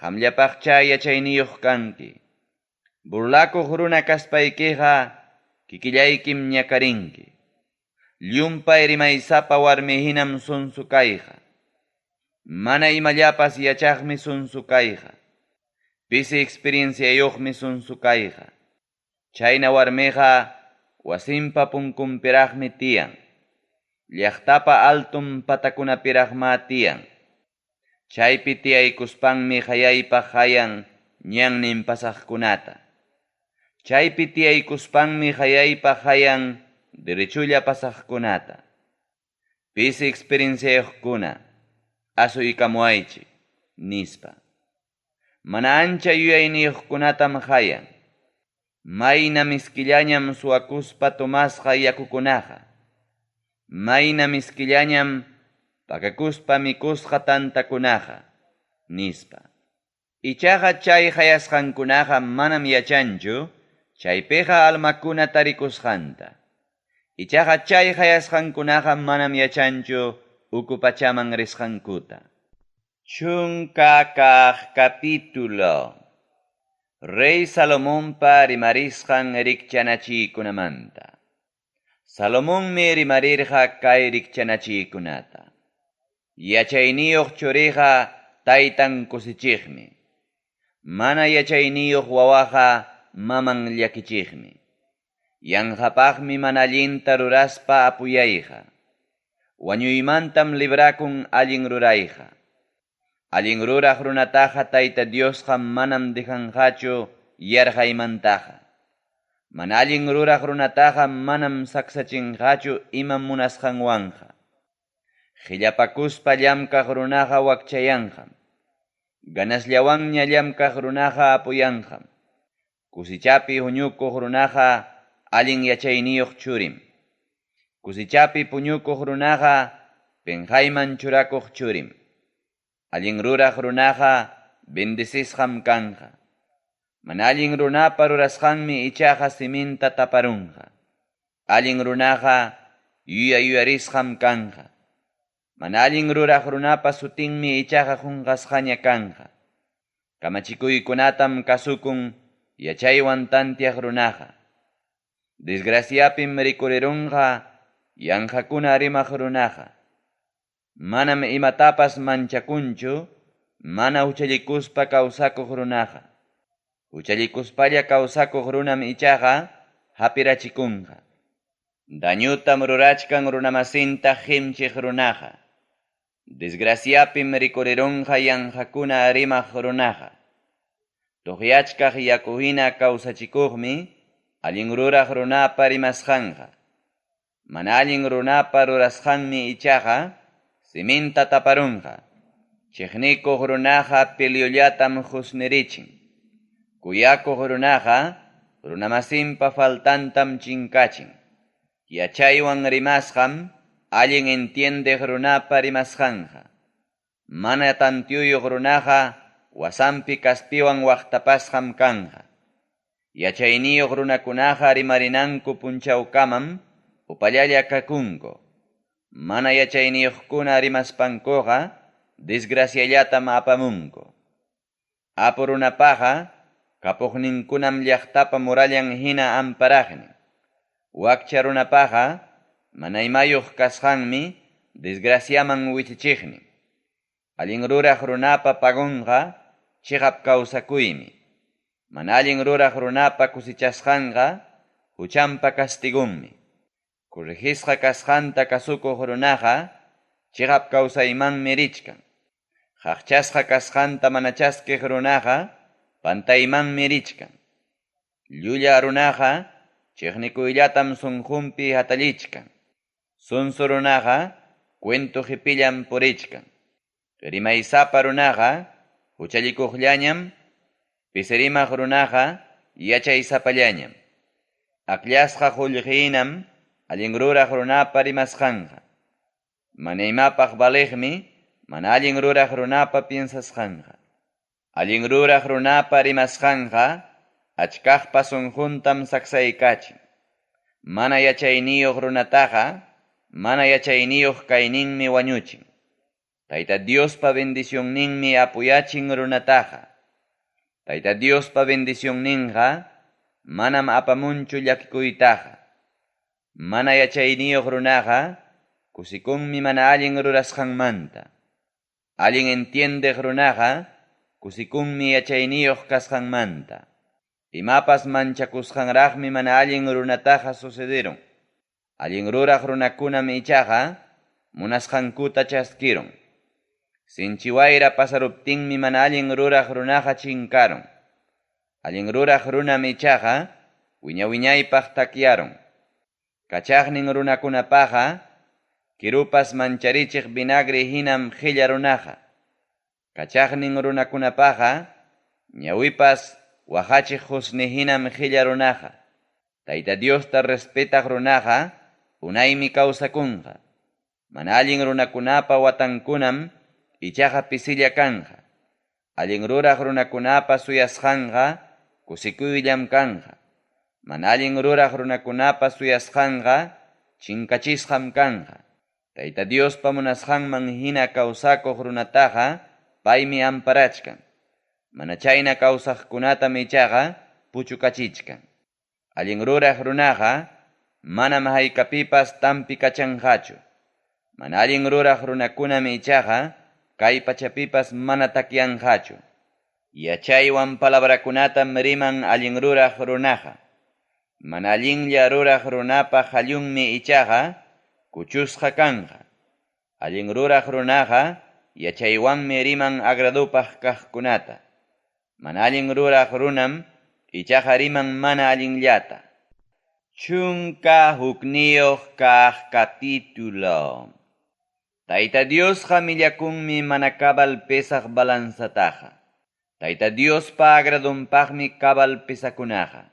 qamllapaqcha yachayniyuq kanki. Burlakuq runa kaspaykiqa kikillaykim ñakarinki. Llumpay rimaysapa warmi hinam sunsu kayqa. Mana imallapas yachaqmi sunsu kayqa. Pisi experienciayuqmi sunsu kayqa. Chayna warmiqa wasinpa punkunpiraqmi tiyan. Llaqtapa altun patakunapiraqma tiyan. Chaypi tiyaykuspanmi hayaypaq hayan ñannin pasaqkunata. Chaypi tiyaykuspanmi hayaypaq hayan derechulla pasaqkunata. Pisi experienciayuqkuna asuykamuaychik nispa. Mana ancha yuyayniyuqkunatam hayan. Mayna miskillañam suwakuspa tomasqa yakukunaqa. Mayna miskillañam pakakuspa mikusqa tantakunaqa nispa. Ichaqa chay hayasqankunaqa manam yachanchu chaypiqa almakuna tarikusqanta. Ichaqa chay hayasqankunaqa manam yachanchu ucupachaman risqankuta. Chunka kaq capítulo. Rey Salomonpa rimarisqan rikchanachiykunamanta. Salomonmi rimarirqa kay rikchanachiykunata. Yachayniyuq churiqa taytan kusichiqmi. Mana yachayniyuq wawaqa maman llakichiqmi. Yanqapaqmi mana allinta ruraspa apuyayqa. Wañuymantam librakun allin rurayqa. Allin ruraq runataqa Tayta Diosqa manam dejanqachu yarqaymantaqa. Mana allin ruraq runataqa manam saksachinqachu ima munasqanwanqa. Qillapakuspa llamkaq runaqa wakchayanqam. Ganasllawanña llamkaq runaqa apuyanqam. Kusichapi huñukuq runaqa allin yachayniyuq churim. Kusichapi puñukuq runaqa penqayman churakuq churim. Allin ruraq runaqa bendisisqam kanqa. Mana allin runapa rurasqanmi ichaqa siminta taparunqa. Allin runaqa yuyarisqam kanqa. Mana allin ruraq runapa sutinmi ichaqa qunqasqaña kanqa. Kamachikuykunatam kasukun yachaywan tantiaq runaqa. Desgraciapim rikurirunqa yanqakuna rimaq runaqa. Manam imatapas manchakunchu, mana huchallikuspa kawsakuq runaqa. Huchallikuspalla kawsakuq runam ichaqa hapirachikunqa. Dañutam rurachkan runamasinta qimchiq runaqa. Desgraciapim rikurirunqa yanqakuna rimaq runaqa. Tuqyachkaq yakuhina kawsachikuqmi allin ruraq runapa rimasqanqa. Mana allin runapa rurasqanmi ichaqa siminta taparunqa. Chiqnikuq runaqa pilyullatam husnirichin. Kuyakuq runaqa runamasinpa faltantam chinkachin. Yachaywan rimasqam allin entiendeq runapa rimasqanja. Mana tantiyuq runaqa wasampi kaspiwan waqtapasqam kanja. Yachayniyuq runakunaqa rimarinanku punchawkamam upallalla kakunku. Mana yachayniyuqkuna rimaspankuqa desgraciallatam apamunku. Apu runapaqa kapuqninkunam llaqtapa murallan hina amparaqnin. Wakcha runapaqa mana imayuq kasqanmi desgraciaman wichichiqnin. Allin ruraq runapa pagunqa chiqap kawsakuymi. Mana allin ruraq runapa kusichasqanqa huchanpa castigunmi. Kurrijisqa kasqanta kasukuq runaqa chiqap kawsaymanmi richkan. Haqchasqa kasqanta mana chaskiq runaqa pantaymanmi richkan. Llulla runaqa chiqnikuyllatam sunqunpi hatallichkan. Sunsu runaqa cuento qhipillam purichkan. Rimaysapa runaqa huchallikuqllañam, pisarimaq runaqa yachaysapallañam. Aqllasqa qullqinam allin ruraq runapa rimasqanja. Mana imapaq baliqmi mana allin ruraq runapa piensasqanja. Allin ruraq runapa rimasqanja achkaqpa sunquntam saqsaykachin. Mana yachayniyuq runataqa mana yachayniyuq kayninmi wañuchin. Tayta Diospa bendicionninmi apuyachin runataqa. Tayta Diospa bendicionninqa manam apamunchu llakikuytaqa. Mana yachayniyuq runaqa kusikunmi mana allin rurasqanmanta. Allin entiendeq runaqa kusikunmi yachayniyuq kasqanmanta. Imapas manchakusqanraqmi mana allin runataqa sucederon. Allin ruraq runakunam ichaqa munasqankuta chaskirun. Sinchiwayra pasaruptinmi mana allin ruraq runaqa chinkaron. Allin ruraq runam ichaqa wiñaypaq takyaron. Kachaqnin runakunapaqa kirupas mancharichiq vinagre hinam qhilla runaqa. Kachaqnin runakunapaqa ñawipas wahachiq husni hinam qhilla runaqa. Tayta Diosta respetaq runaqa unaymi kawsakunqa. Mana allin runakunapa watankunam ichaqa pisilla kanja. Allin ruraq runakunapa suyasqanqa kusikuyllam kanja. Mana allin ruraq runakunapa suyasqanqa chinkachisqam kanja. Tayta Diospa munasqanman hina kawsakuq runataqa paymi amparachkan. Mana chayna kawsaqkunatam ichaqa puchukachichkan. Allin ruraq runaqa manam haykapipas tampi kachanqachu. Mana allin ruraq runakunam ichaqa kay pachapipas mana takyanqachu. Yachaywan palabrakunatam riman allin ruraq runaqa. Mana allinlla ruraq runapa qallunmi ichaqa kuchusqa kanja. Allin ruraq runaqa yachaywanmi riman agradupaq kaqkunata. Mana allin ruraq runam ichaqa riman mana allinllata. Chunka hukniyuq kaq capítulo. Tayta Diosqa millakunmi mana kabal pesaq balanzataqa. Tayta Diospa agradunpaqmi kabal pesakunaqa.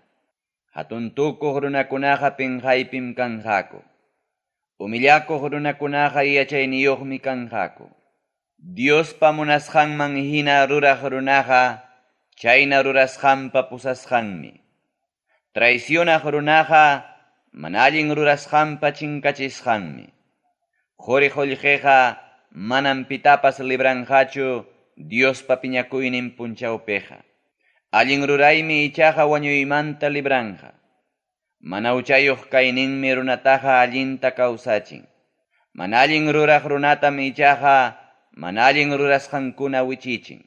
Hatun tukuq runakunaqa pinqaypim kanqaku. Umillakuq runakunaqa yachayniyuqmi kanqaku. Diospa munasqanman hina ruraq runaqa chayna rurasqanpa pusasqanmi. Traicionaq runaqa mana allin rurasqanpa chinkachisqanmi. Quri qullqiqa manam pitapas libranqachu Diospa piñakuynin punchawpiqa. Allin ruraymi ichaqa wañuymanta libranqa. Mana uchayuq kayninmi runataqa allinta kawsachin. Mana allin ruraq runatam ichaqa mana allin rurasqankuna wichichin.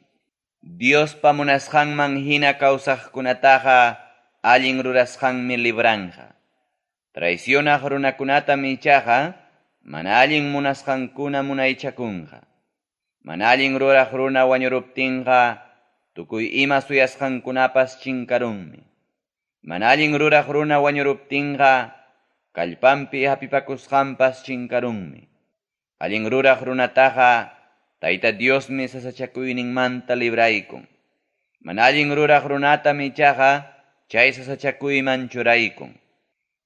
Diospa munasqanman hina kawsaqkunataqa allin rurasqanmi libranqa. Traicionaq runakunatam ichaqa mana allin munasqankuna munaychakunqa. Mana allin ruraq runa wañuruptinqa tukuy ima suyasqankunapas chinkarunmi. Mana allin ruraq runa wañuruptinqa kallpampi hapipakusqanpas chinkarunmi. Allin ruraq runataqa Tayta Diosmi sasachakuyninmanta libraykun. Mana allin ruraq runatam ichaqa chay sasachakuyman churaykun.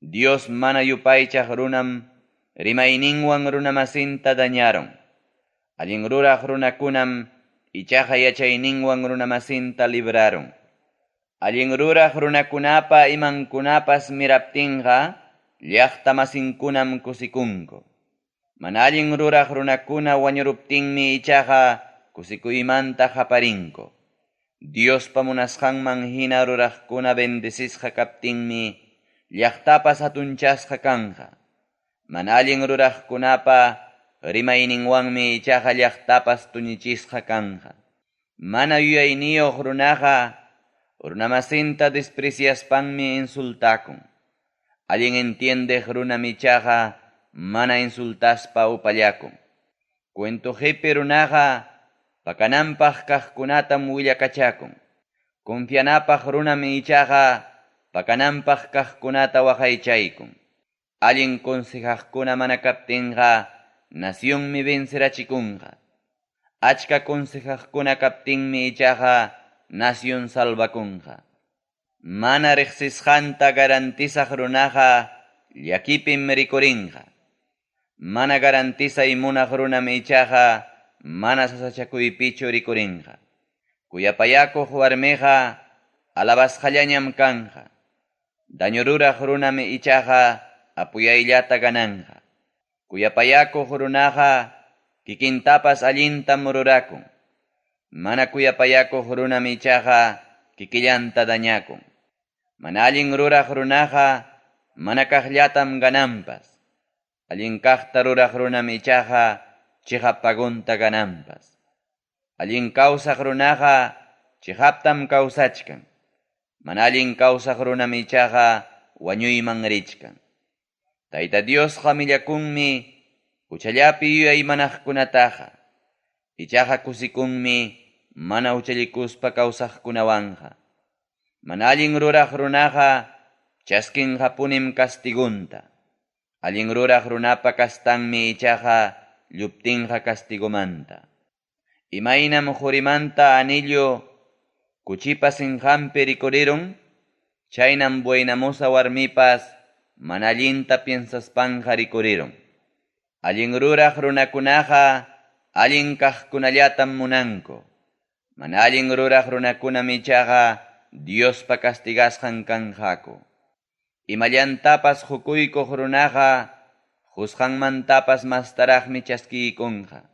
Dios mana yupaychaq runam rimayninwan runamasinta dañaron. Allin ruraq runakunam ichaqa yachayninwan runamasinta libraron. Allin ruraq runakunapa imankunapas miraptinqa llaqta masinkunam kusikunku. Mana allin ruraq runakuna wañuruptinmi ichaqa kusikuymanta qaparinku. Diospa munasqanman hina ruraqkuna bendisisqa kaptinmi llaqtapas hatunchasqa kanja. Mana allin ruraqkunapa rimayninwanmi ichaqa llaqtapas tuñichisqa kanja. Mana yuyayniyuq runaqa runamasinta despreciaspanmi insultakun. Allin entiendeq runami ichaqa mana insultaspa upallakun. Cuento jepe runaqa pakananpaq kaqkunatam willakachakun. Confianapaq runami ichaqa pakananpaq kaqkunata waqaychaykun. Allin consejaqkuna mana kaptinqa nacionmi vencerachikunqa. Achka consejaqkuna kaptinmi ichaqa nación salvakunqa. Mana riqsisqanta garantizaq runaqa llakipim rikurinqa. Mana garantizay munaq runami ichaqa mana sasachakuypichu rikurinqa. Kuyapayakuq warmiqa alabasqallañam kanja. Daño ruraq runami ichaqa apuyayllata gananja. Kuyapayakuq runaqa kikintapas allintam rurakun. Mana kuyapayakuq runami ichaqa kikillanta dañakun. Mana allin ruraq runaqa mana kaqllatam gananpas. Allin kaqta ruraq runami ichaqa chiqapagunta gananpas. Allin kawsaq runaqa chiqaptam kawsachkan. Mana allin kawsaq runami ichaqa wañuyman richkan. Tayta Diosqa millakunmi uchallapi yuyay manaqkunataqa. Ichaqa kusikunmi mana uchallikuspa kawsaqkunawanja. Mana allin ruraq runaqa chaskinqa punim castigunta. Allin ruraq runapa kastanmi ichaqa lluptinqa castigumanta. Imaynam jurimanta anillo kuchipa sinqanpi rikurirun, chaynam bueynamusa warmipas mana allinta piensaspanja rikurirun. Allin ruraq runakunaqa allin kaqkunallatam munanku. Mana allin ruraq runakunami ichaqa Diospa castigasqan kanjaku. Imallantapas hukuykuq runaqa juzganmantapas mastaraqmi chaskiykunqa.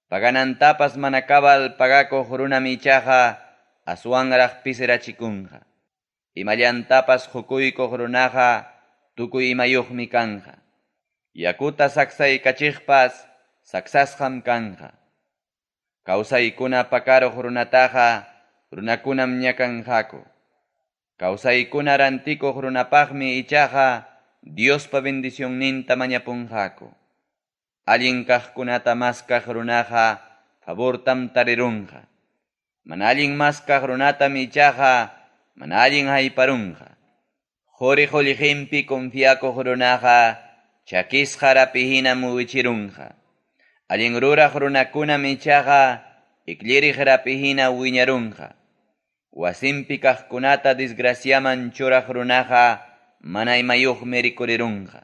Paganantapas mana kabal pagakuq runami ichaqa aswanraq pisirachikunqa. Imallantapas hukuykuq runaqa tukuy imayuqmi kanja. Yakuta saksaykachikpas saksasqam kanja. Kawsaykuna pakaruq runataqa runakunam ñakanjaku. Kawsaykuna rantikuq runapaqmi ichaqa Diospa bendicionninta mañapunjaku. Allin kaqkunata maskaq runaqa favortam tarirunqa. Mana allin maskaq runatami ichaqa mana allin hayparunqa. Quri qullqinpi confiakuq runaqa chakisqa rapihinam wichirunqa. Allin ruraq runakunami ichaqa ikliriq rapihina wiñarunqa. Wasinpi kaqkunata desgraciaman churaq runaqa mana imayuqmi rikurirunqa.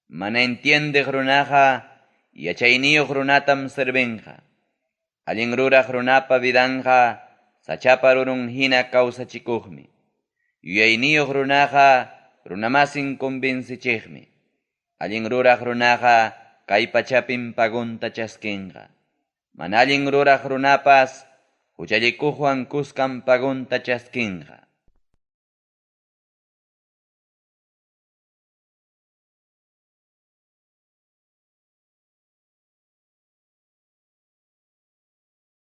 Mana entiendeq runaqa yachayniyuq runatam servenqa. Allin ruraq runapa vidanqa sachapa rurun hina kawsachikuqmi. Yuyayniyuq runaqa runamasin convencichiqmi. Allin ruraq runaqa kay pachapim pagunta chaskinqa. Mana allin ruraq runapas huchallikuqwan kuskan pagunta chaskinqa.